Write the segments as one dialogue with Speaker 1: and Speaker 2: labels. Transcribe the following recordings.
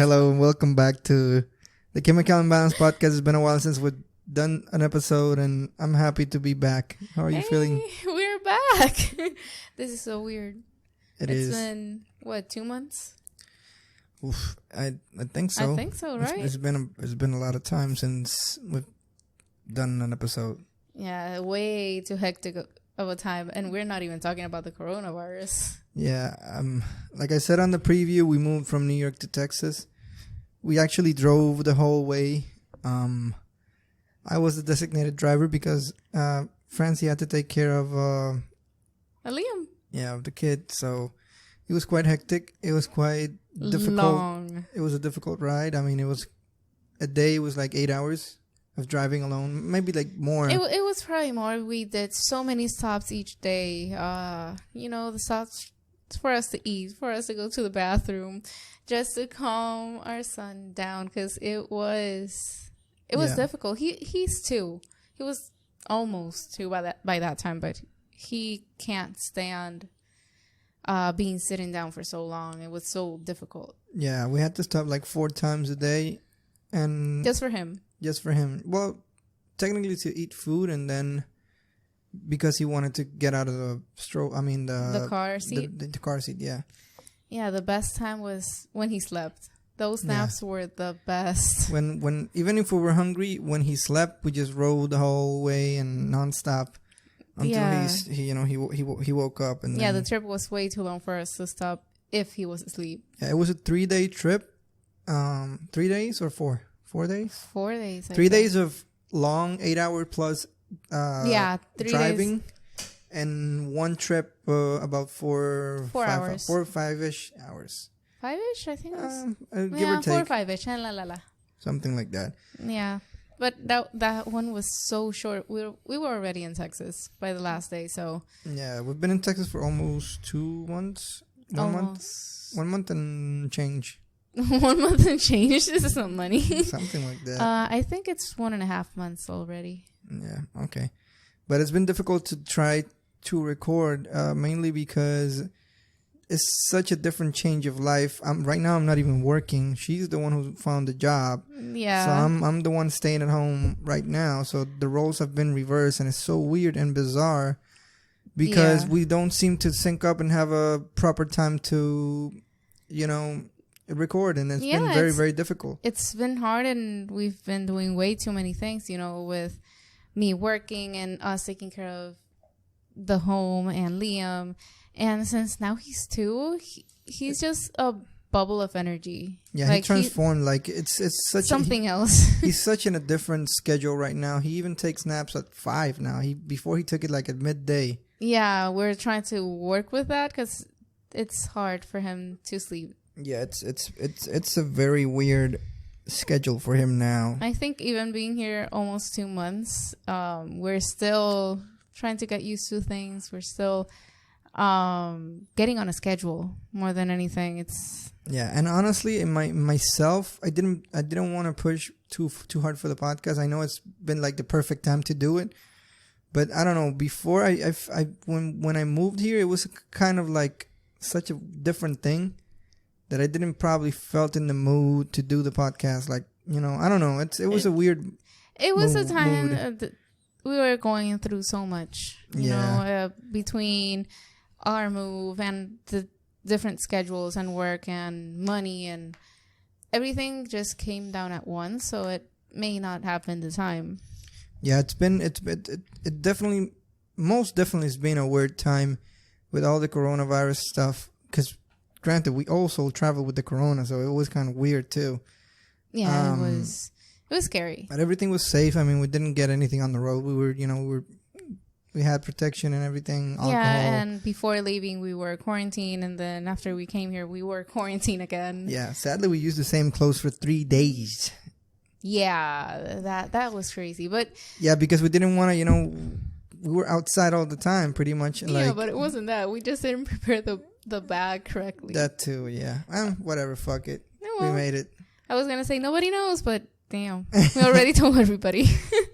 Speaker 1: Hello and welcome back to the Chemical Imbalance podcast. It's been a while since we've done an episode, and I'm happy to be back. How are you feeling?
Speaker 2: We're back. This is so weird.
Speaker 1: It's
Speaker 2: been, 2 months?
Speaker 1: Oof, I think so.
Speaker 2: I think so, right?
Speaker 1: It's been a lot of time since we've done an episode.
Speaker 2: Yeah, way too hectic of a time, and we're not even talking about the coronavirus.
Speaker 1: Yeah, like I said on the preview, we moved from New York to Texas. We actually drove the whole way. I was the designated driver because Francie had to take care of
Speaker 2: Liam.
Speaker 1: Yeah, of the kid. So it was quite hectic. It was quite difficult.
Speaker 2: Long.
Speaker 1: It was a difficult ride. I mean, it was a day. It was like 8 hours of driving alone. Maybe like more.
Speaker 2: It was probably more. We did so many stops each day. The stops for us to eat, for us to go to the bathroom, just to calm our son down, because it was difficult. He's 2. He was almost 2 by that time, but he can't stand being sitting down for so long. It was so difficult.
Speaker 1: Yeah, we had to stop like 4 times a day, and
Speaker 2: just for him.
Speaker 1: Well, technically to eat food, and then because he wanted to get out of the the
Speaker 2: car seat.
Speaker 1: The car seat, yeah.
Speaker 2: Yeah, the best time was when he slept. Those naps were the best.
Speaker 1: When even if we were hungry, when he slept, we just rode the whole way and nonstop until he woke up. And
Speaker 2: the trip was way too long for us to stop if he was asleep.
Speaker 1: Yeah, it was a 3-day trip. 3 days or 4 days?
Speaker 2: 4 days.
Speaker 1: 3 days of long 8-hour plus
Speaker 2: 3
Speaker 1: driving,
Speaker 2: days.
Speaker 1: and one trip about 4
Speaker 2: or
Speaker 1: 5-ish hours.
Speaker 2: 5-ish, I think.
Speaker 1: Give or take
Speaker 2: 4 or 5-ish.
Speaker 1: something like that.
Speaker 2: Yeah, but that one was so short. We were already in Texas by the last day, so
Speaker 1: yeah, we've been in Texas for almost 2 months. 1 month and change.
Speaker 2: 1 month and change. This is some money.
Speaker 1: Something like that.
Speaker 2: I think it's 1.5 months already.
Speaker 1: Yeah, okay. But it's been difficult to try to record, mainly because it's such a different change of life. Right now I'm not even working. She's the one who found the job.
Speaker 2: Yeah.
Speaker 1: So I'm the one staying at home right now. So the roles have been reversed, and it's so weird and bizarre because we don't seem to sync up and have a proper time to, record, and it's been very, very difficult.
Speaker 2: It's been hard, and we've been doing way too many things, with me working and us taking care of the home and Liam. And since now he's 2, he's just a bubble of energy.
Speaker 1: Yeah, like he transformed. It's such
Speaker 2: something else.
Speaker 1: He's such in a different schedule right now. He even takes naps at 5 now. Before he took it like at midday.
Speaker 2: Yeah, we're trying to work with that because it's hard for him to sleep.
Speaker 1: Yeah, it's a very weird schedule for him now.
Speaker 2: I think even being here almost 2 months, we're still trying to get used to things. We're still getting on a schedule more than anything.
Speaker 1: And honestly, in myself, I didn't want to push too hard for the podcast. I know it's been like the perfect time to do it, but I don't know. Before when I moved here, it was kind of like such a different thing that I didn't probably felt in the mood to do the podcast. Like, I don't know. It was a weird.
Speaker 2: It was a time we were going through so much, between our move and the different schedules and work and money and everything just came down at once. So it may not have been the time.
Speaker 1: Yeah, it definitely, most definitely has been a weird time with all the coronavirus stuff. Because granted, we also traveled with the corona, so it was kind of weird too.
Speaker 2: Yeah, it was scary.
Speaker 1: But everything was safe. I mean, we didn't get anything on the road. We had protection and everything. Alcohol.
Speaker 2: Yeah, and before leaving, we were quarantined, and then after we came here, we were quarantined again.
Speaker 1: Yeah, sadly, we used the same clothes for 3 days.
Speaker 2: Yeah, that was crazy, but
Speaker 1: yeah, because we didn't want to, we were outside all the time, pretty much.
Speaker 2: Yeah, but it wasn't that. We just didn't prepare the bag correctly.
Speaker 1: That too, yeah. Whatever, fuck it. We made it.
Speaker 2: I was gonna say nobody knows, but damn, we already told everybody.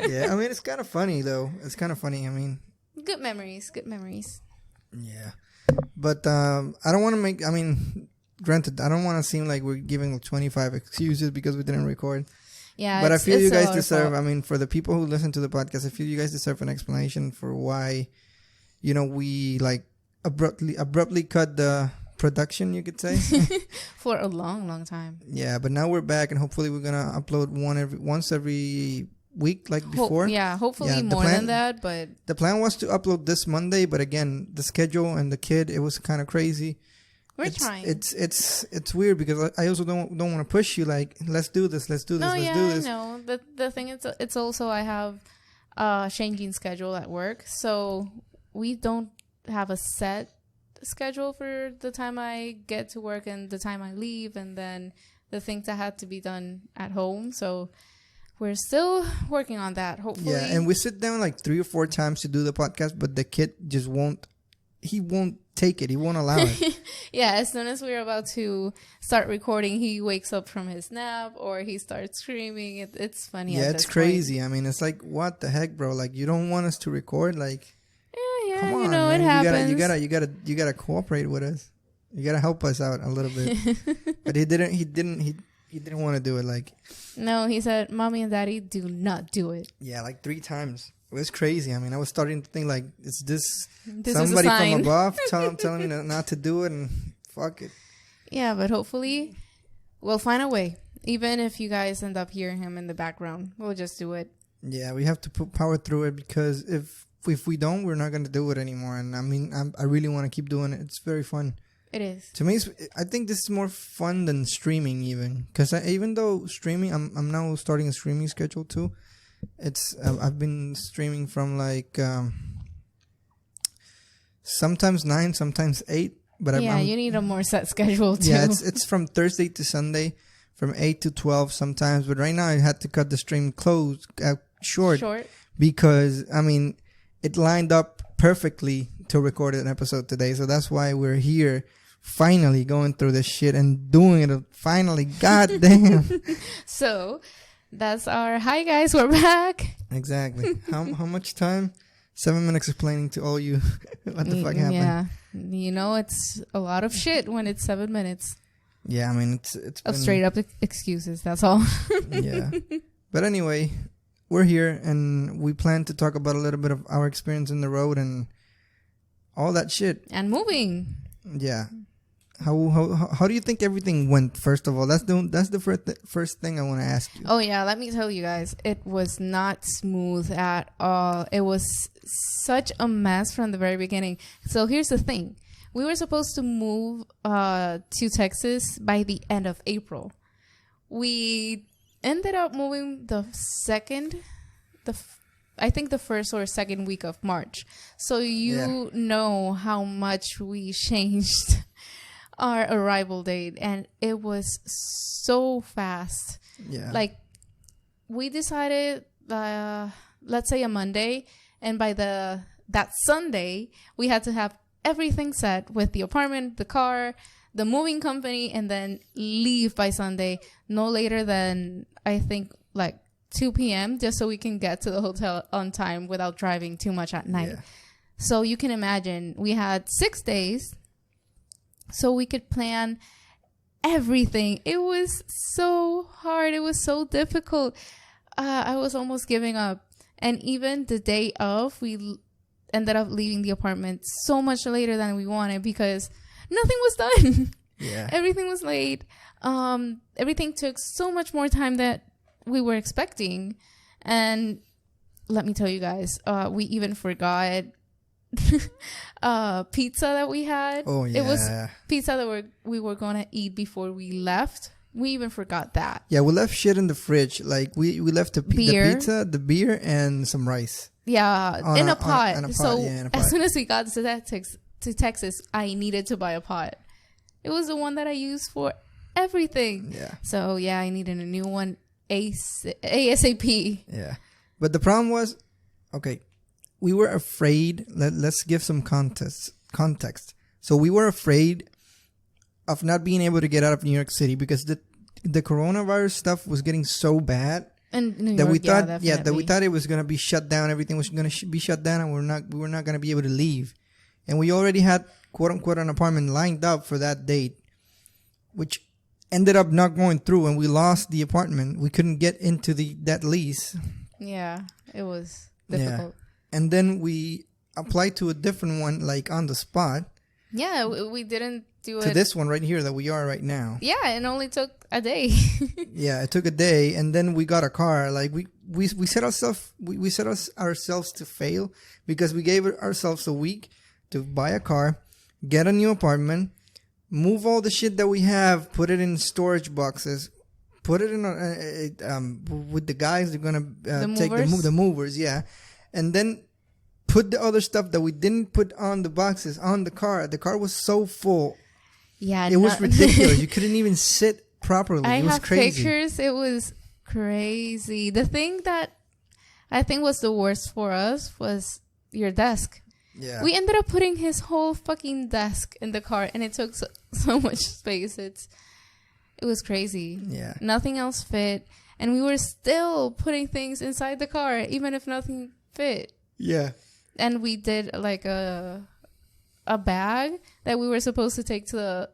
Speaker 1: Yeah, I mean, it's kind of funny though. It's kind of funny. I mean,
Speaker 2: good memories.
Speaker 1: Yeah, but I don't want to make. I mean, granted, I don't want to seem like we're giving 25 excuses because we didn't record.
Speaker 2: Yeah,
Speaker 1: But I feel you guys
Speaker 2: our
Speaker 1: deserve,
Speaker 2: fault.
Speaker 1: I mean, for the people who listen to the podcast, I feel you guys deserve an explanation for why, you know, we like abruptly cut the production, you could say.
Speaker 2: For a long time.
Speaker 1: Yeah, but now we're back and hopefully we're going to upload once every week like before.
Speaker 2: Hopefully
Speaker 1: Yeah, the
Speaker 2: more
Speaker 1: plan-
Speaker 2: than that, but
Speaker 1: The plan was to upload this Monday, but again, the schedule and the kid, it was kind of crazy.
Speaker 2: we're trying.
Speaker 1: It's weird because I also don't want to push you like let's do this, let's do this,
Speaker 2: No,
Speaker 1: let's
Speaker 2: yeah,
Speaker 1: do this.
Speaker 2: I know. The thing is, it's also I have a changing schedule at work, so we don't have a set schedule for the time I get to work and the time I leave, and then the things that had to be done at home. So we're still working on that. Hopefully,
Speaker 1: Yeah, and we sit down like 3 or 4 times to do the podcast, but the kid just won't. He won't take it. He won't allow it.
Speaker 2: yeah. As soon as we're about to start recording, he wakes up from his nap or he starts screaming. It's funny.
Speaker 1: Yeah,
Speaker 2: at
Speaker 1: it's
Speaker 2: this
Speaker 1: crazy. I mean, it's like what the heck, bro? Like you don't want us to record? Like,
Speaker 2: point. Yeah,
Speaker 1: come on,
Speaker 2: you know,
Speaker 1: man.
Speaker 2: it happens.
Speaker 1: You gotta cooperate with us. You gotta help us out a little bit. But he didn't want to do it. Like,
Speaker 2: No, he said, "Mommy and Daddy, do not do it."
Speaker 1: yeah, like 3 times. It was crazy. I mean, I was starting to think like, is this
Speaker 2: This
Speaker 1: somebody
Speaker 2: is a sign.
Speaker 1: from above telling me not to do it? And fuck it.
Speaker 2: Yeah, but hopefully we'll find a way. Even if you guys end up hearing him in the background, we'll just do it.
Speaker 1: Yeah, we have to power through it because if we don't, we're not gonna do it anymore. And I mean, I really want to keep doing it. It's very fun.
Speaker 2: It is.
Speaker 1: To me, I think this is more fun than streaming even. Because even though streaming, I'm now starting a streaming schedule too. It's I've been streaming from like sometimes 9, sometimes 8. But
Speaker 2: Yeah, you need a more set schedule too.
Speaker 1: yeah, it's from Thursday to Sunday, from 8 to 12 sometimes. But right now I had to cut the stream short because I mean it lined up perfectly to record an episode today. So that's why we're here. Finally going through this shit and doing it. Finally, goddamn.
Speaker 2: So that's our hi guys, we're back.
Speaker 1: Exactly. How much time? 7 minutes explaining to all you what the fuck happened.
Speaker 2: Yeah, you know it's a lot of shit when it's 7 minutes
Speaker 1: Yeah, I mean it's
Speaker 2: of
Speaker 1: been,
Speaker 2: straight up excuses. That's all.
Speaker 1: Yeah. But anyway, we're here and we plan to talk about a little bit of our experience in the road and all that shit.
Speaker 2: And moving.
Speaker 1: Yeah. How do you think everything went? First of all, that's the first thing I want to ask you.
Speaker 2: Oh yeah, let me tell you guys, it was not smooth at all. It was such a mess from the very beginning. So here's the thing: we were supposed to move to Texas by the end of April. We ended up moving I think the first or second week of March. So you know how much we changed our arrival date, and it was so fast.
Speaker 1: Yeah.
Speaker 2: Like we decided let's say a Monday, and by that Sunday we had to have everything set with the apartment, the car, the moving company, and then leave by Sunday, no later than I think like 2 p.m. just so we can get to the hotel on time without driving too much at night.
Speaker 1: Yeah.
Speaker 2: So you can imagine we had 6 days so we could plan everything. It was so hard. It was so difficult. I was almost giving up. And even the day of, we ended up leaving the apartment so much later than we wanted because nothing was done.
Speaker 1: Yeah.
Speaker 2: Everything was late. Everything took so much more time than we were expecting. And let me tell you guys, we even forgot pizza that we had.
Speaker 1: Oh yeah.
Speaker 2: It was pizza that we were gonna eat before we left. We even forgot that.
Speaker 1: Yeah, we left shit in the fridge. Like we left the pizza, the beer, and some rice.
Speaker 2: Yeah, in a pot. So
Speaker 1: in a pot.
Speaker 2: as soon as we got to Texas, I needed to buy a pot. It was the one that I used for everything.
Speaker 1: Yeah.
Speaker 2: So yeah, I needed a new one ASAP.
Speaker 1: Yeah. But the problem was, okay, we were afraid. Let's give some context. So we were afraid of not being able to get out of New York City because the coronavirus stuff was getting so bad
Speaker 2: And New
Speaker 1: that
Speaker 2: York,
Speaker 1: we thought
Speaker 2: definitely.
Speaker 1: that we thought it was gonna be shut down. Everything was gonna be shut down, and we were not gonna be able to leave. And we already had quote unquote an apartment lined up for that date. which ended up not going through, and we lost the apartment. We couldn't get into that lease.
Speaker 2: Yeah, it was difficult.
Speaker 1: And then we applied to a different one, like on the spot.
Speaker 2: Yeah, we didn't do
Speaker 1: to
Speaker 2: it.
Speaker 1: this one right here that we are right now.
Speaker 2: Yeah, it only took a day.
Speaker 1: Yeah, it took a day, and then we got a car. Like we set ourselves to fail because we gave ourselves a week to buy a car, get a new apartment, move all the shit that we have, put it in storage boxes, put it in with the guys they're gonna take the movers, yeah, and then put the other stuff that we didn't put on the boxes on the car. The car was so full.
Speaker 2: Yeah,
Speaker 1: it was ridiculous. You couldn't even sit properly.
Speaker 2: I
Speaker 1: it was
Speaker 2: have
Speaker 1: crazy.
Speaker 2: Pictures. It was crazy. The thing that I think was the worst for us was your desk.
Speaker 1: Yeah.
Speaker 2: We ended up putting his whole fucking desk in the car, and it took so much space. It was crazy.
Speaker 1: Yeah.
Speaker 2: Nothing else fit, and we were still putting things inside the car, even if nothing fit.
Speaker 1: Yeah.
Speaker 2: And we did like a bag that we were supposed to take to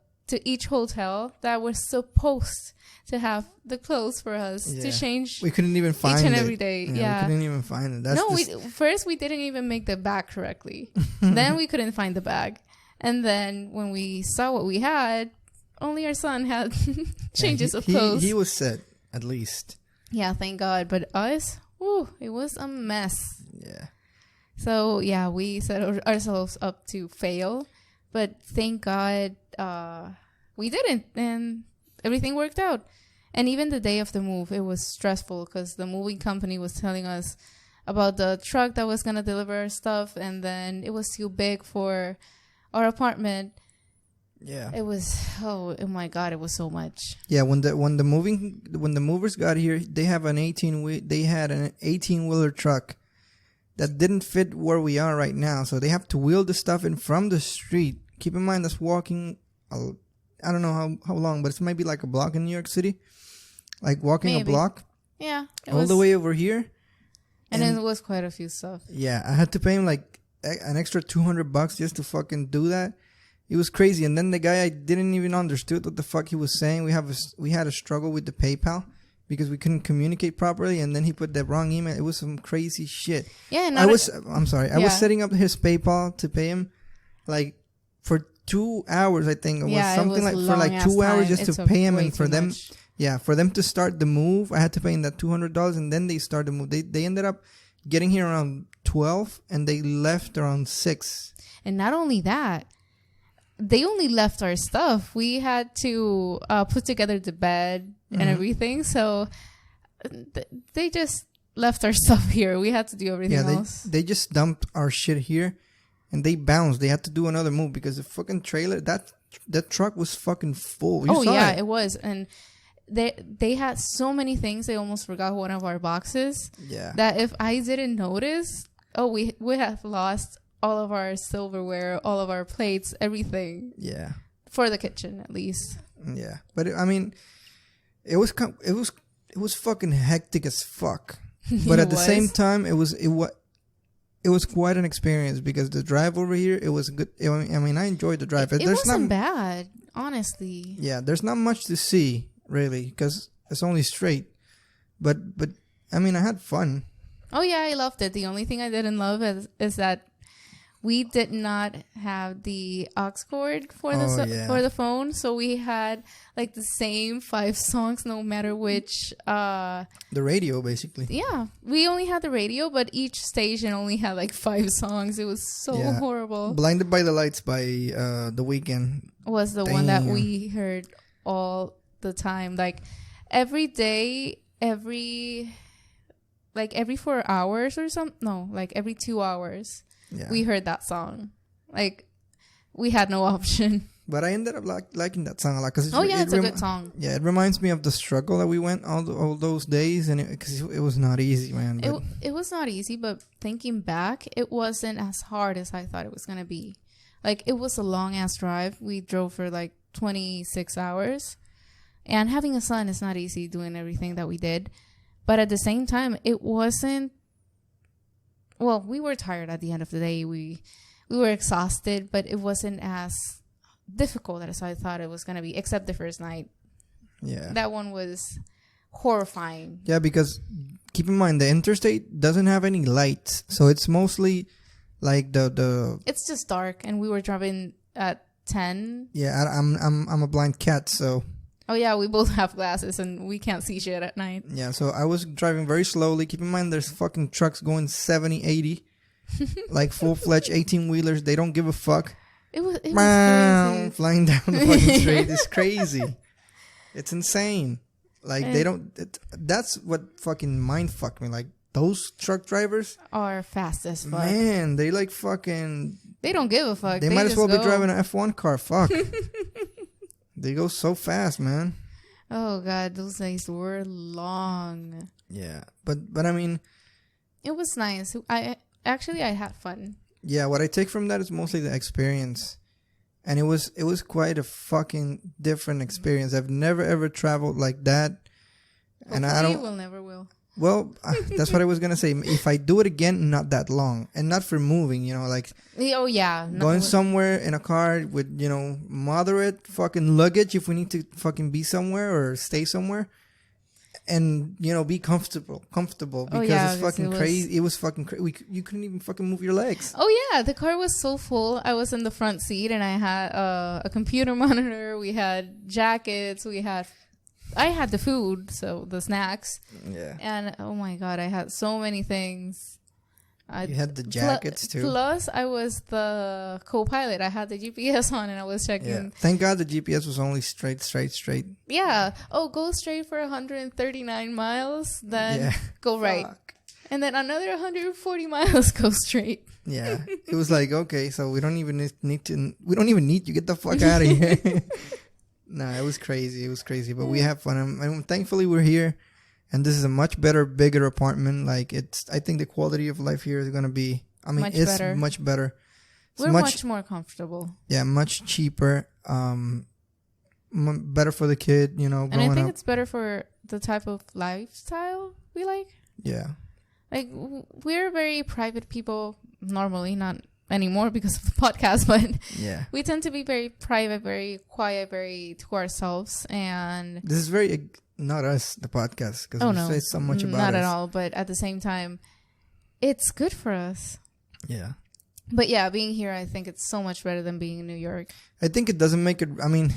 Speaker 2: each hotel that was supposed to have the clothes for us to change.
Speaker 1: We couldn't even find
Speaker 2: each and
Speaker 1: it.
Speaker 2: every day. Yeah,
Speaker 1: we couldn't even find it.
Speaker 2: First we didn't even make the bag correctly. Then we couldn't find the bag, and then when we saw what we had, only our son had changes of clothes.
Speaker 1: He was set at least.
Speaker 2: Yeah, thank God. But us, it was a mess.
Speaker 1: Yeah.
Speaker 2: So, yeah, we set ourselves up to fail. But thank God we didn't. And everything worked out. And even the day of the move, it was stressful because the moving company was telling us about the truck that was going to deliver our stuff. And then it was too big for our apartment.
Speaker 1: Yeah.
Speaker 2: It was, oh my God, it was so much.
Speaker 1: Yeah, when the movers got here, they had an 18-wheeler truck that didn't fit where we are right now. So they have to wheel the stuff in from the street. Keep in mind that's walking, I don't know how long, but it's maybe like a block in New York City. Like walking a block.
Speaker 2: Yeah.
Speaker 1: All the way over here.
Speaker 2: And it was quite a few stuff.
Speaker 1: Yeah, I had to pay him like an extra $200 just to fucking do that. It was crazy. And then the guy, I didn't even understood what the fuck he was saying. We had a struggle with the PayPal because we couldn't communicate properly, and then he put the wrong email. It was some crazy shit.
Speaker 2: Yeah, and
Speaker 1: I was setting up his PayPal to pay him like for 2 hours, I think. It was something like for like 2 hours just to pay him, and for them to start the move, I had to pay him that $200, and then they started the move. They ended up getting here around 12, and they left around 6.
Speaker 2: And not only that, they only left our stuff. We had to put together the bed and everything. So they just left our stuff here. We had to do everything else.
Speaker 1: They just dumped our shit here, and they bounced. They had to do another move because the fucking trailer, that truck was fucking full.
Speaker 2: It was. And they had so many things. They almost forgot one of our boxes.
Speaker 1: Yeah. That
Speaker 2: if I didn't notice, we would have lost all of our silverware, all of our plates, everything.
Speaker 1: Yeah.
Speaker 2: For the kitchen, at least.
Speaker 1: Yeah, but I mean, it was fucking hectic as fuck. But at the same time, it was quite an experience because the drive over here, it was good. I mean, I enjoyed the drive.
Speaker 2: It wasn't bad, honestly.
Speaker 1: Yeah, there's not much to see really because it's only straight. But I mean, I had fun.
Speaker 2: Oh yeah, I loved it. The only thing I didn't love is that we did not have the aux cord for the phone, so we had like the same 5 songs no matter which.
Speaker 1: The radio, basically.
Speaker 2: Yeah, we only had the radio, but each station only had like 5 songs. It was so horrible.
Speaker 1: Blinded by the Lights by The Weeknd
Speaker 2: was the one that we heard all the time, like every day, every 4 hours or something. No, like every 2 hours. Yeah. We heard that song. Like, we had no option.
Speaker 1: But I ended up liking that song a lot. Cause
Speaker 2: it's a good song.
Speaker 1: Yeah, it reminds me of the struggle that we went all those days. And because it was not easy, man.
Speaker 2: It was not easy, but thinking back, it wasn't as hard as I thought it was going to be. Like, it was a long-ass drive. We drove for like 26 hours. And having a son is not easy doing everything that we did. But at the same time, it wasn't. Well, we were tired at the end of the day. We were exhausted, but it wasn't as difficult as I thought it was gonna be, except the first night.
Speaker 1: Yeah.
Speaker 2: That one was horrifying.
Speaker 1: Yeah, because keep in mind the interstate doesn't have any lights, so it's mostly like the.
Speaker 2: It's just dark, and we were driving at 10.
Speaker 1: Yeah, I'm a blind cat, so.
Speaker 2: Oh yeah, we both have glasses, and we can't see shit at night.
Speaker 1: Yeah, so I was driving very slowly. Keep in mind there's fucking trucks going 70, 80. Like full-fledged 18-wheelers. They don't give a fuck.
Speaker 2: It was crazy.
Speaker 1: Flying down the fucking street. It's crazy. It's insane. Like, they don't... that's what fucking mind fucked me. Like, those truck drivers...
Speaker 2: Are fast as fuck.
Speaker 1: Man, they like fucking...
Speaker 2: They don't give a fuck.
Speaker 1: They might as well
Speaker 2: just
Speaker 1: be
Speaker 2: go.
Speaker 1: driving an F1 car. Fuck. They go so fast, man.
Speaker 2: Oh, God. Those days were long.
Speaker 1: Yeah. But I mean...
Speaker 2: It was nice. I had fun.
Speaker 1: Yeah, what I take from that is mostly the experience. And it was quite a fucking different experience. I've never ever traveled like that. And I don't...
Speaker 2: will never will.
Speaker 1: Well, that's what I was going to say. If I do it again, not that long. And not for moving, you know, like...
Speaker 2: Oh, yeah.
Speaker 1: Going somewhere in a car with, you know, moderate fucking luggage if we need to fucking be somewhere or stay somewhere. And, you know, be comfortable because it's fucking crazy. It was fucking crazy. You couldn't even fucking move your legs.
Speaker 2: Oh, yeah. The car was so full. I was in the front seat and I had a computer monitor. We had jackets. I had the food, so the snacks.
Speaker 1: Yeah.
Speaker 2: And, oh, my God, I had so many things.
Speaker 1: You had the jackets, too.
Speaker 2: Plus, I was the co-pilot. I had the GPS on and I was checking.
Speaker 1: Yeah. Thank God the GPS was only straight.
Speaker 2: Yeah. Oh, go straight for 139 miles, then go right.
Speaker 1: Fuck.
Speaker 2: And then another 140 miles, go straight.
Speaker 1: Yeah. It was like, okay, so we don't even need you. Get the fuck out of here. Nah, it was crazy. But we have fun. And thankfully we're here. And this is a much better, bigger apartment. Like I think the quality of life here is going to be, it's much better.
Speaker 2: We're much more comfortable.
Speaker 1: Yeah, much cheaper. Better for the kid, you know,
Speaker 2: and I think
Speaker 1: up.
Speaker 2: it's better for the type of lifestyle we like.
Speaker 1: Yeah.
Speaker 2: Like, we're very private people normally, not anymore because of the podcast, but
Speaker 1: yeah,
Speaker 2: we tend to be very private, very quiet, very to ourselves. And
Speaker 1: this is very... Not us, the podcast, because we say so much about
Speaker 2: not
Speaker 1: us.
Speaker 2: at all. But at the same time, it's good for us.
Speaker 1: Yeah.
Speaker 2: But yeah, being here, I think it's so much better than being in New York.
Speaker 1: I think it doesn't make it... I mean,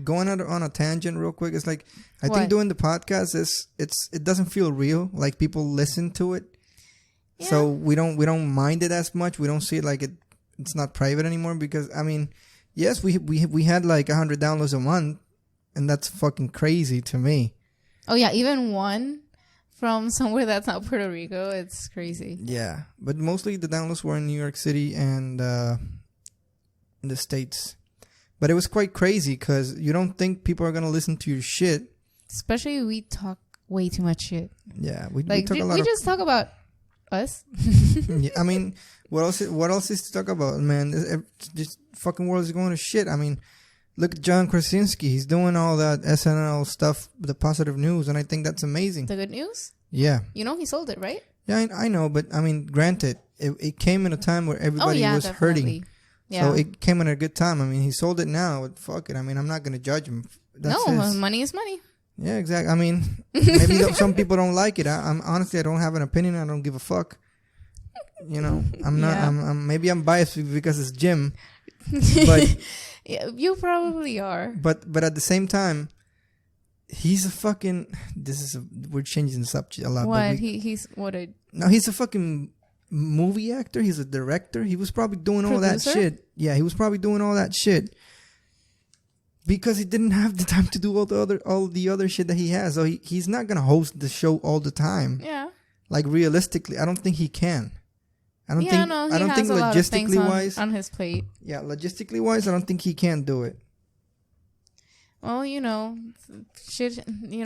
Speaker 1: going on a tangent real quick, it's like... I think doing the podcast it doesn't feel real. Like, people listen to it. Yeah. So we don't mind it as much. We don't see it like it's not private anymore because, I mean, yes, we had like 100 downloads a month. And that's fucking crazy to me.
Speaker 2: Oh, yeah. Even one from somewhere that's not Puerto Rico. It's crazy.
Speaker 1: Yeah. But mostly the downloads were in New York City and in the States. But it was quite crazy because you don't think people are going to listen to your shit.
Speaker 2: Especially we talk way too much shit.
Speaker 1: Yeah. We talk a lot
Speaker 2: we just talk about us.
Speaker 1: Yeah, I mean, what else is to talk about, man? This fucking world is going to shit. I mean... Look at John Krasinski. He's doing all that SNL stuff, the positive news, and I think that's amazing.
Speaker 2: The good news?
Speaker 1: Yeah.
Speaker 2: You know he sold it, right?
Speaker 1: Yeah, I know, but I mean, granted, it came in a time where everybody was hurting. Yeah. So it came in a good time. I mean, he sold it now. Fuck it. I mean, I'm not going to judge him.
Speaker 2: Money is money.
Speaker 1: Yeah, exactly. I mean, maybe some people don't like it. I'm honestly, I don't have an opinion. I don't give a fuck. You know, I'm not. I'm maybe I'm biased because it's Jim, but.
Speaker 2: Yeah, you probably are.
Speaker 1: But at the same time, he's a fucking... we're changing the subject a lot.
Speaker 2: What? He's what a...
Speaker 1: No, he's a fucking movie actor. He's a director. He was probably doing all that shit. Yeah, he was probably doing all that shit. Because he didn't have the time to do all the other shit that he has. So he's not going to host the show all the time.
Speaker 2: Yeah.
Speaker 1: Like, realistically, I don't think he can. I don't think
Speaker 2: logistically wise on his plate.
Speaker 1: Yeah, logistically wise, I don't think he can do it.
Speaker 2: Well, shit. He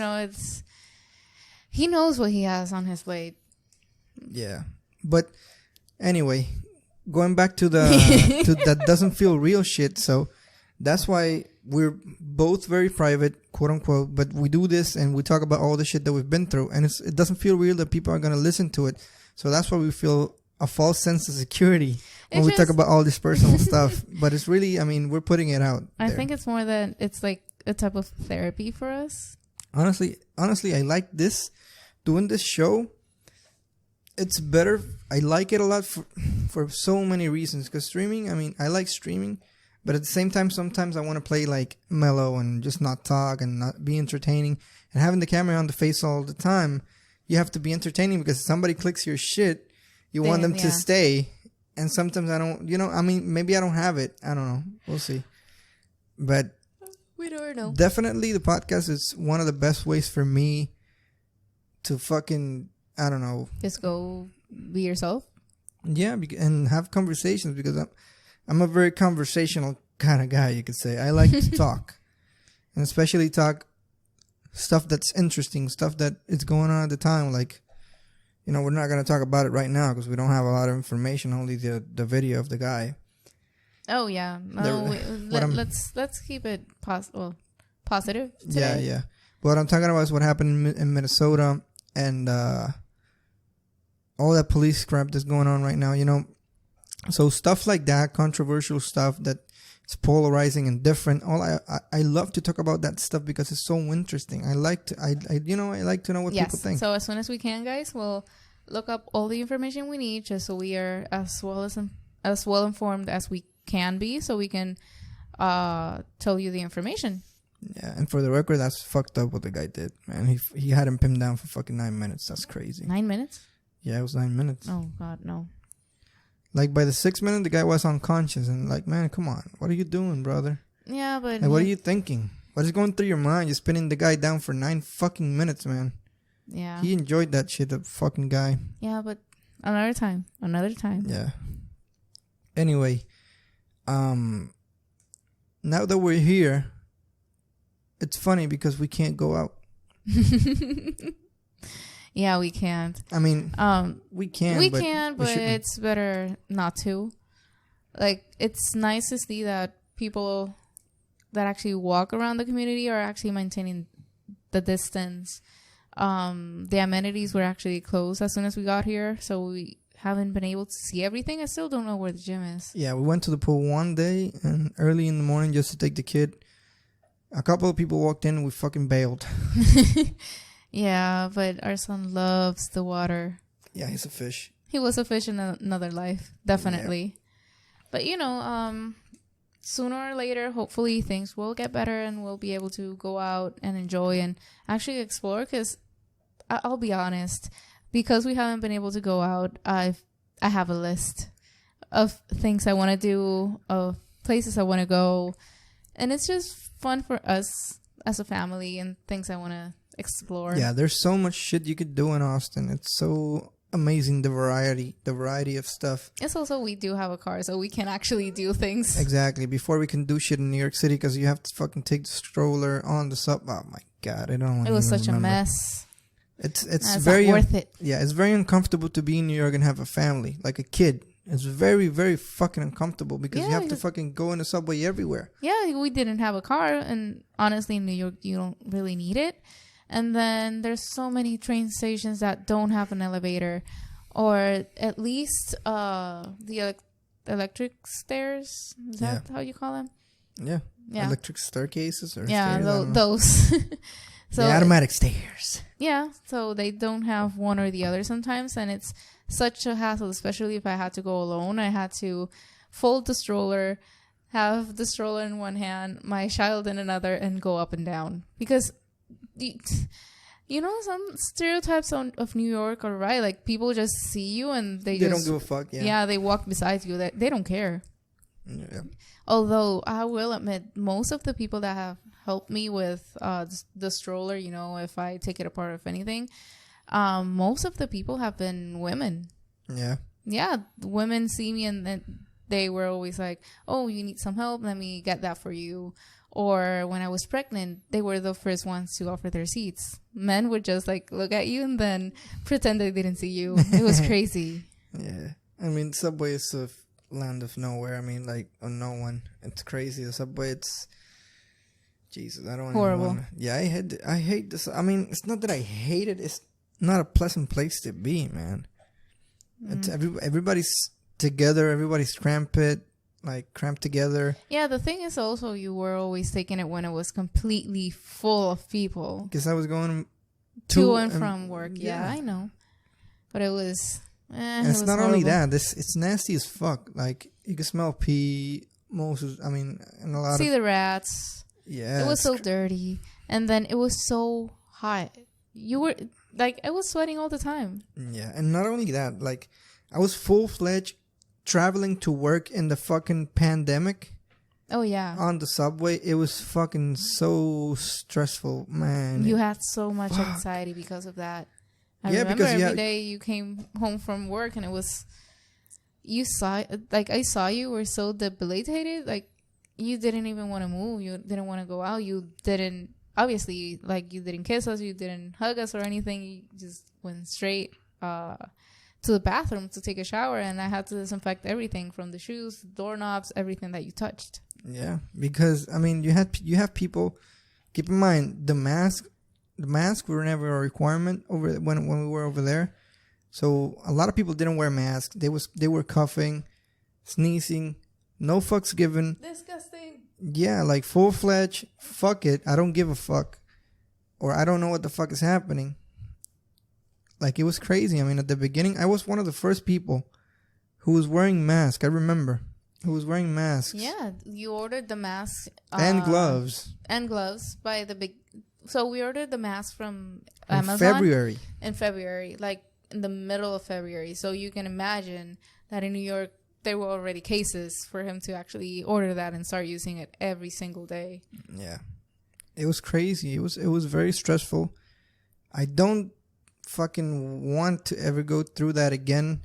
Speaker 2: knows what he has on his plate.
Speaker 1: Yeah, but anyway, going back to the to that doesn't feel real shit. So that's why we're both very private, quote unquote. But we do this and we talk about all the shit that we've been through, and it doesn't feel real that people are gonna listen to it. So that's why we feel a false sense of security when we talk about all this personal stuff. But it's really, I mean, we're putting it out
Speaker 2: I
Speaker 1: there.
Speaker 2: think it's more that it's like a type of therapy for us.
Speaker 1: Honestly, I like this. Doing this show, it's better. I like it a lot for so many reasons. Because streaming, I mean, I like streaming. But at the same time, sometimes I want to play like mellow and just not talk and not be entertaining. And having the camera on the face all the time, you have to be entertaining because if somebody clicks your shit, you want them to stay. And sometimes I don't, I mean, maybe I don't have it. I don't know. We'll see. But
Speaker 2: We don't know.
Speaker 1: definitely the podcast is one of the best ways for me to fucking, I don't know.
Speaker 2: Just go be yourself.
Speaker 1: Yeah, and have conversations because I'm a very conversational kind of guy, you could say. I like to talk. And especially talk stuff that's interesting, stuff that is going on at the time. Like, we're not going to talk about it right now because we don't have a lot of information, only the video of the guy.
Speaker 2: Oh yeah. No, let's keep it positive today.
Speaker 1: Yeah. But what I'm talking about is what happened in Minnesota and all that police crap that's going on right now, So stuff like that, controversial stuff that it's polarizing and different. I love to talk about that stuff because it's so interesting. I like to know what people think.
Speaker 2: So as soon as we can, guys, we'll look up all the information we need just so we are as well informed as we can be, so we can tell you the information.
Speaker 1: Yeah, and for the record, that's fucked up what the guy did, man. He had him pinned down for fucking 9 minutes. That's crazy.
Speaker 2: 9 minutes?
Speaker 1: Yeah, it was 9 minutes.
Speaker 2: Oh God, no.
Speaker 1: Like by the 6th minute, the guy was unconscious, and like, man, come on, what are you doing, brother?
Speaker 2: Yeah, but
Speaker 1: like, what are you thinking? What is going through your mind? You're spinning the guy down for 9 fucking minutes, man.
Speaker 2: Yeah.
Speaker 1: He enjoyed that shit, the fucking guy.
Speaker 2: Yeah, but another time.
Speaker 1: Yeah. Anyway, now that we're here, it's funny because we can't go out.
Speaker 2: Yeah, we can't.
Speaker 1: I mean, we can,
Speaker 2: but it's better not to. Like, it's nice to see that people that actually walk around the community are actually maintaining the distance. The amenities were actually closed as soon as we got here, so we haven't been able to see everything. I still don't know where the gym is.
Speaker 1: Yeah, we went to the pool one day and early in the morning just to take the kid. A couple of people walked in and we fucking bailed.
Speaker 2: Yeah, but our son loves the water.
Speaker 1: Yeah, he's a fish.
Speaker 2: He was a fish in another life, definitely. Yeah. But, sooner or later, hopefully things will get better and we'll be able to go out and enjoy and actually explore. Because I'll be honest, because we haven't been able to go out, I have a list of things I want to do, of places I want to go. And it's just fun for us as a family and things I want to explore.
Speaker 1: Yeah, there's so much shit you could do in Austin. It's so amazing, the variety of stuff.
Speaker 2: It's also, we do have a car, so we can actually do things.
Speaker 1: Exactly. Before we can do shit in New York City, because you have to fucking take the stroller on the sub. Oh my God, I don't want to.
Speaker 2: It was such a mess.
Speaker 1: It's very
Speaker 2: not worth it.
Speaker 1: Yeah, it's very uncomfortable to be in New York and have a family, like a kid. It's very, very fucking uncomfortable because you have to fucking go in the subway everywhere.
Speaker 2: Yeah, we didn't have a car, and honestly, in New York, you don't really need it. And then there's so many train stations that don't have an elevator, or at least the electric stairs. Is that how you call them?
Speaker 1: Yeah. Electric staircases or
Speaker 2: stairs, those.
Speaker 1: So the automatic stairs.
Speaker 2: Yeah, so they don't have one or the other sometimes, and it's such a hassle, especially if I had to go alone. I had to fold the stroller, have the stroller in one hand, my child in another, and go up and down. Because, some stereotypes of New York are right. Like, people just see you and they
Speaker 1: don't give a fuck.
Speaker 2: Yeah, they walk beside you. They don't care.
Speaker 1: Yeah.
Speaker 2: Although, I will admit, most of the people that have helped me with the stroller, if I take it apart, if anything, most of the people have been women.
Speaker 1: Yeah.
Speaker 2: Yeah, women see me and then they were always like, oh, you need some help? Let me get that for you. Or when I was pregnant, they were the first ones to offer their seats. Men would just look at you and then pretend they didn't see you. It was crazy.
Speaker 1: Yeah. I mean, Subway is a land of nowhere. I mean, no one. It's crazy. The Subway, it's... Jesus, I don't want to...
Speaker 2: Horrible.
Speaker 1: Yeah, I hate this. I mean, it's not that I hate it. It's not a pleasant place to be, man. It's everybody's together. Everybody's cramped together.
Speaker 2: Yeah, the thing is also you were always taking it when it was completely full of people.
Speaker 1: Because I was going
Speaker 2: To and from work. Yeah, I know. But it was...
Speaker 1: and it's not only that. It's nasty as fuck. Like, you can smell pee. And a lot
Speaker 2: See the rats.
Speaker 1: Yeah.
Speaker 2: It was so dirty. And then it was so hot. You were... Like, I was sweating all the time.
Speaker 1: Yeah, and not only that. Like, I was full-fledged traveling to work in the fucking pandemic.
Speaker 2: Oh, yeah.
Speaker 1: On the subway. It was fucking so stressful, man.
Speaker 2: You had so much anxiety because of that. I remember every day you came home from work and it was... I saw you were so debilitated. Like, you didn't even want to move. You didn't want to go out. You didn't... Obviously, like, you didn't kiss us. You didn't hug us or anything. You just went straight to the bathroom to take a shower. And I had to disinfect everything from the shoes, doorknobs, everything that you touched.
Speaker 1: Yeah, because, you have people... Keep in mind, the masks were never a requirement when we were over there. So a lot of people didn't wear masks. They were coughing, sneezing, no fucks given.
Speaker 2: Disgusting.
Speaker 1: Yeah, like full-fledged, fuck it, I don't give a fuck. Or I don't know what the fuck is happening. Like, it was crazy. At the beginning, I was one of the first people who was wearing masks. I remember. Who was wearing masks.
Speaker 2: Yeah, you ordered the mask.
Speaker 1: And gloves.
Speaker 2: And gloves by the big... So we ordered the mask from Amazon. In February. Like, in the middle of February. So you can imagine that in New York, there were already cases for him to actually order that and start using it every single day.
Speaker 1: Yeah. It was crazy. It was very stressful. I don't fucking want to ever go through that again.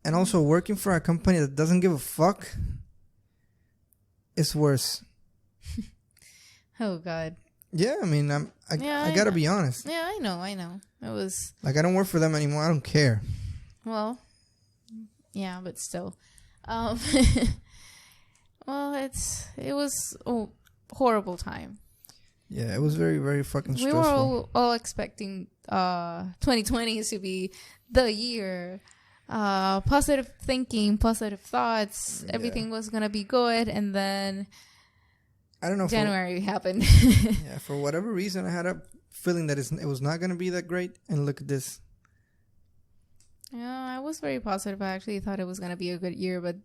Speaker 1: And also working for a company that doesn't give a fuck is worse.
Speaker 2: Oh, God.
Speaker 1: Yeah, I gotta be honest.
Speaker 2: Yeah, I know. It was...
Speaker 1: Like, I don't work for them anymore. I don't care.
Speaker 2: Well, yeah, but still. Well, it was a horrible time.
Speaker 1: Yeah, it was very, very fucking stressful.
Speaker 2: We were all expecting 2020 to be the year. Positive thinking, positive thoughts. Everything was going to be good. And then
Speaker 1: I don't know.
Speaker 2: January happened.
Speaker 1: Yeah, for whatever reason, I had a feeling that it was not going to be that great. And look at this.
Speaker 2: Yeah, I was very positive. I actually thought it was going to be a good year, but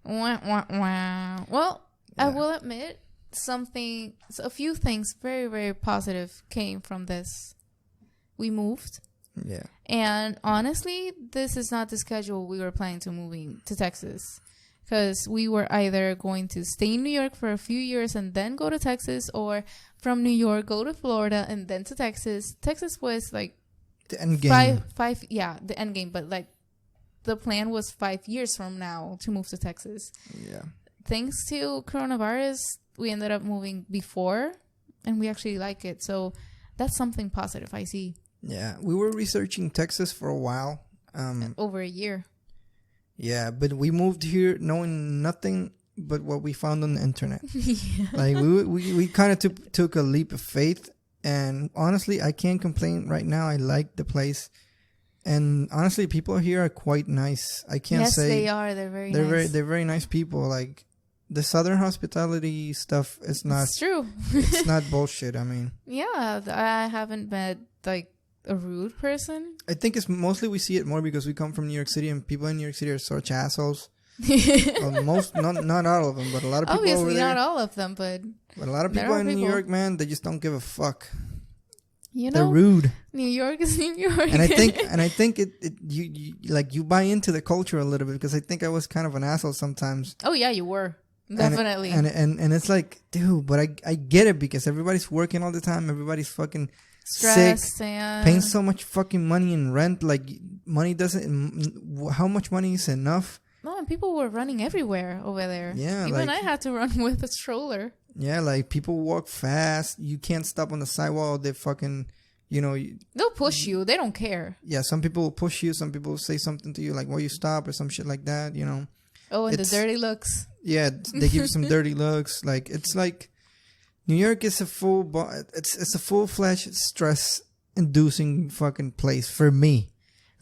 Speaker 2: wah, wah, wah. Well, yeah. I will admit a few things very, very positive came from this. We moved.
Speaker 1: Yeah.
Speaker 2: And honestly, this is not the schedule we were planning to moving to Texas. Because we were either going to stay in New York for a few years and then go to Texas, or from New York go to Florida and then to Texas. Texas was like
Speaker 1: the end game.
Speaker 2: The end game. But like the plan was 5 years from now to move to Texas.
Speaker 1: Yeah.
Speaker 2: Thanks to coronavirus, we ended up moving before, and we actually like it. So that's something positive I see.
Speaker 1: Yeah, we were researching Texas for a while.
Speaker 2: Over a year.
Speaker 1: Yeah, but we moved here knowing nothing but what we found on the internet. Yeah. Like, we kind of took a leap of faith. And honestly, I can't complain right now. I like the place. And honestly, people here are quite nice. I can't say...
Speaker 2: Yes, they are. They're very nice.
Speaker 1: They're very nice people. Like, the Southern hospitality stuff is not...
Speaker 2: It's true.
Speaker 1: It's not bullshit,
Speaker 2: Yeah, I haven't met, like, a rude person.
Speaker 1: I think it's mostly we see it more because we come from New York City, and people in New York City are such assholes. Not all of them, but a lot of people.
Speaker 2: Obviously,
Speaker 1: over there,
Speaker 2: not all of them, but
Speaker 1: a lot of people in New York, man, they just don't give a fuck.
Speaker 2: They're
Speaker 1: rude.
Speaker 2: New York is New York,
Speaker 1: and I think you buy into the culture a little bit, because I think I was kind of an asshole sometimes.
Speaker 2: Oh yeah, you were definitely.
Speaker 1: And it's like, dude, but I get it, because everybody's working all the time. Everybody's fucking
Speaker 2: stressed,
Speaker 1: sick, paying so much fucking money in rent. Like, money doesn't... How much money is enough?
Speaker 2: No, and people were running everywhere over there.
Speaker 1: Yeah,
Speaker 2: even I had to run with a stroller.
Speaker 1: Yeah, like, people walk fast. You can't stop on the sidewalk. They fucking,
Speaker 2: they'll push you. They don't care.
Speaker 1: Yeah, some people will push you. Some people will say something to you, like, "Why you stop?" or some shit like that.
Speaker 2: Oh, and the dirty looks.
Speaker 1: Yeah, they give you some dirty looks. Like, it's like New York is a full-fledged stress-inducing fucking place for me.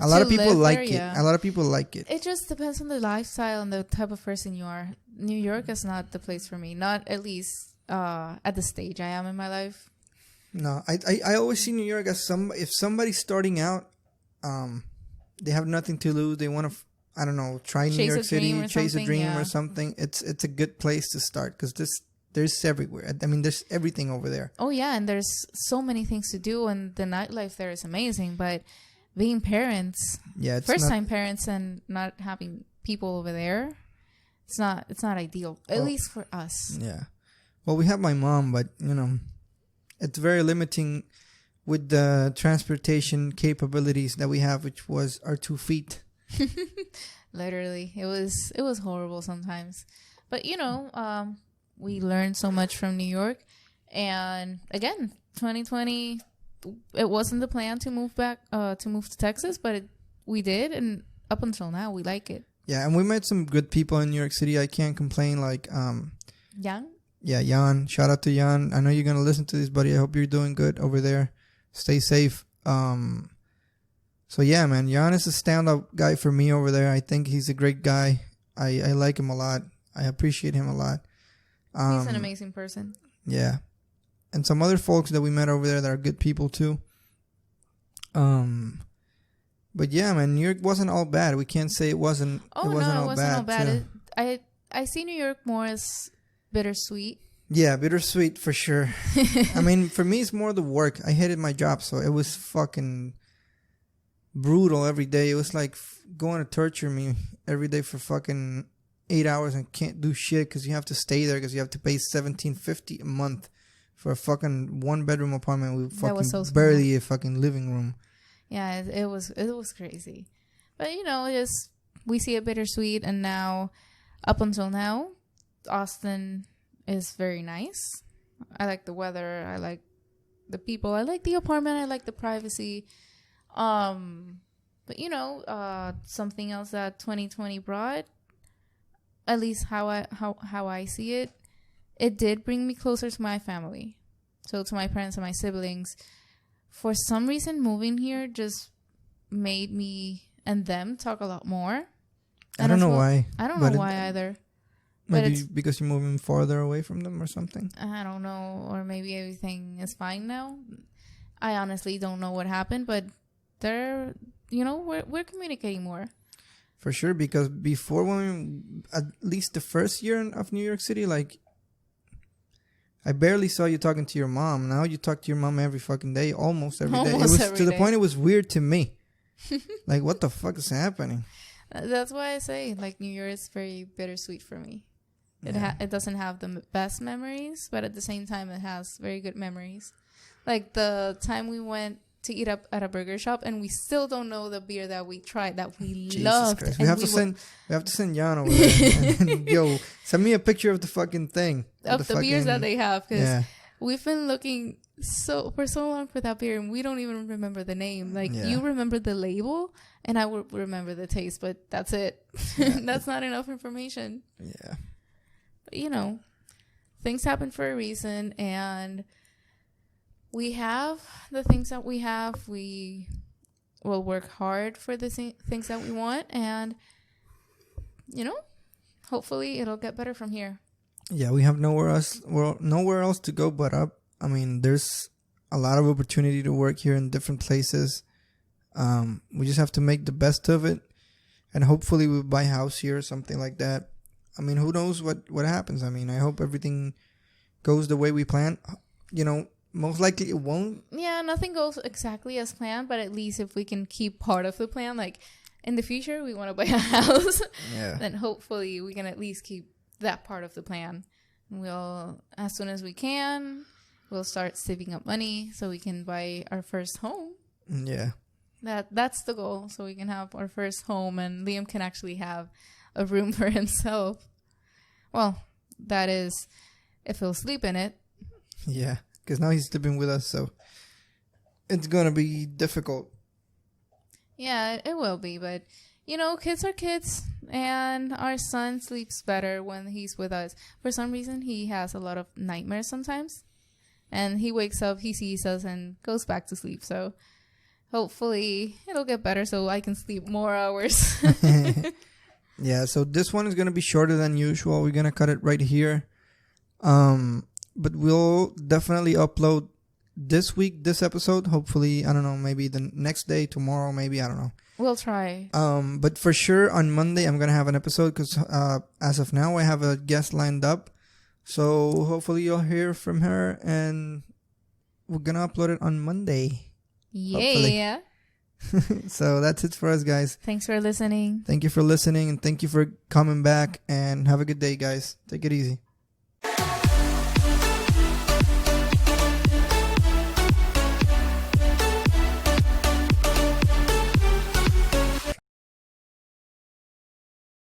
Speaker 1: A lot
Speaker 2: To
Speaker 1: of people
Speaker 2: live
Speaker 1: like
Speaker 2: there,
Speaker 1: it.
Speaker 2: yeah.
Speaker 1: A lot of people like it.
Speaker 2: It just depends on the lifestyle and the type of person you are. New York is not the place for me. Not at least at the stage I am in my life.
Speaker 1: No, I always see New York as if somebody's starting out, they have nothing to lose. They want to, I don't know, try New
Speaker 2: Chase
Speaker 1: York
Speaker 2: a
Speaker 1: City,
Speaker 2: dream or
Speaker 1: chase a
Speaker 2: something,
Speaker 1: dream
Speaker 2: yeah.
Speaker 1: or something. It's a good place to start because there's everywhere. I mean, there's everything over there.
Speaker 2: Oh yeah, and there's so many things to do, and the nightlife there is amazing. But being parents,
Speaker 1: Yeah, it's
Speaker 2: first
Speaker 1: not,
Speaker 2: time parents, and not having people over there, it's not ideal. At
Speaker 1: Oh.
Speaker 2: least for us.
Speaker 1: Yeah. Well, we have my mom, but it's very limiting with the transportation capabilities that we have, which was our 2 feet.
Speaker 2: Literally, it was horrible sometimes. But we learned so much from New York, and again, 2020, it wasn't the plan to move to Texas, but we did, and up until now, we like it.
Speaker 1: Yeah, and we met some good people in New York City. I can't complain. Like,
Speaker 2: Young.
Speaker 1: yeah, Jan. Shout out to Jan. I know you're gonna listen to this, buddy. I hope you're doing good over there. Stay safe. So yeah, man, Jan is a stand-up guy for me over there. I think he's a great guy. I like him a lot. I appreciate him a lot.
Speaker 2: He's an amazing person.
Speaker 1: Yeah, and some other folks that we met over there that are good people too. But yeah, man, New York wasn't all bad. We can't say it wasn't.
Speaker 2: Oh
Speaker 1: it wasn't
Speaker 2: no,
Speaker 1: all
Speaker 2: it wasn't all bad.
Speaker 1: too.
Speaker 2: I see New York more as bittersweet.
Speaker 1: Yeah, bittersweet for sure. I mean, for me, it's more the work. I hated my job, so it was fucking brutal every day. It was like going to torture me every day for fucking 8 hours and can't do shit because you have to stay there because you have to pay $17.50 a month for a fucking 1-bedroom apartment with
Speaker 2: That was
Speaker 1: fucking
Speaker 2: so small.
Speaker 1: barely a fucking living room.
Speaker 2: Yeah, it was crazy. But just we see it bittersweet, and now, up until now, Austin is very nice. I like the weather. I like the people. I like the apartment. I like the privacy. But something else that 2020 brought, at least how I see it, it did bring me closer to my family. So to my parents and my siblings. For some reason, moving here just made me and them talk a lot more.
Speaker 1: I don't know why.
Speaker 2: I don't
Speaker 1: but
Speaker 2: know why either. But
Speaker 1: Maybe
Speaker 2: it's,
Speaker 1: because you're moving farther away from them or something.
Speaker 2: I don't know, or maybe everything is fine now. I honestly don't know what happened, but they're, we're communicating more.
Speaker 1: For sure, because before when at least the first year of New York City, like I barely saw you talking to your mom. Now you talk to your mom every fucking day, almost every day. It
Speaker 2: Almost
Speaker 1: was
Speaker 2: every
Speaker 1: to the
Speaker 2: day.
Speaker 1: point it was weird to me. Like, what the fuck is happening?
Speaker 2: That's why I say, like, New Year is very bittersweet for me.
Speaker 1: Yeah.
Speaker 2: It doesn't have the best memories, but at the same time, it has very good memories. Like the time we went to eat up at a burger shop, and we still don't know the beer that we tried that we
Speaker 1: Jesus
Speaker 2: loved.
Speaker 1: Christ.
Speaker 2: And
Speaker 1: We have to send Jan over there. and, yo, send me a picture of the fucking thing.
Speaker 2: of the beers that they have, because
Speaker 1: Yeah.
Speaker 2: we've been looking for so long for that beer, and we don't even remember the name. Like,
Speaker 1: Yeah.
Speaker 2: you remember the label, and I would remember the taste, but that's it.
Speaker 1: Yeah.
Speaker 2: That's not enough information.
Speaker 1: Yeah.
Speaker 2: But, things happen for a reason, and we have the things that we have. We will work hard for the things that we want, and hopefully it'll get better from here.
Speaker 1: Yeah, we have nowhere else to go but up. I mean, there's a lot of opportunity to work here in different places. We just have to make the best of it, and hopefully we'll buy a house here or something like that. I mean, who knows what happens? I mean, I hope everything goes the way we plan. Most likely it won't.
Speaker 2: Yeah, nothing goes exactly as planned, but at least if we can keep part of the plan, like in the future, we want to buy a house,
Speaker 1: Yeah.
Speaker 2: then hopefully we can at least keep that part of the plan. We'll, as soon as we can, we'll start saving up money so we can buy our first home.
Speaker 1: Yeah.
Speaker 2: That's the goal, so we can have our first home, and Liam can actually have a room for himself. Well, that is, if he'll sleep in it.
Speaker 1: Yeah. Because now he's sleeping with us, so it's going to be difficult.
Speaker 2: Yeah, it will be, but kids are kids, and our son sleeps better when he's with us. For some reason, he has a lot of nightmares sometimes, and he wakes up, he sees us, and goes back to sleep. So hopefully it'll get better so I can sleep more hours.
Speaker 1: Yeah, so this one is going to be shorter than usual. We're going to cut it right here. But we'll definitely upload this week, this episode. Hopefully, I don't know, maybe the next day, tomorrow, maybe, I don't know.
Speaker 2: We'll try.
Speaker 1: But for sure on Monday, I'm going to have an episode because as of now, I have a guest lined up. So hopefully you'll hear from her and we're going to upload it on Monday.
Speaker 2: Yeah.
Speaker 1: So that's it for us, guys.
Speaker 2: Thanks for listening.
Speaker 1: Thank you for listening and thank you for coming back and have a good day, guys. Take it easy.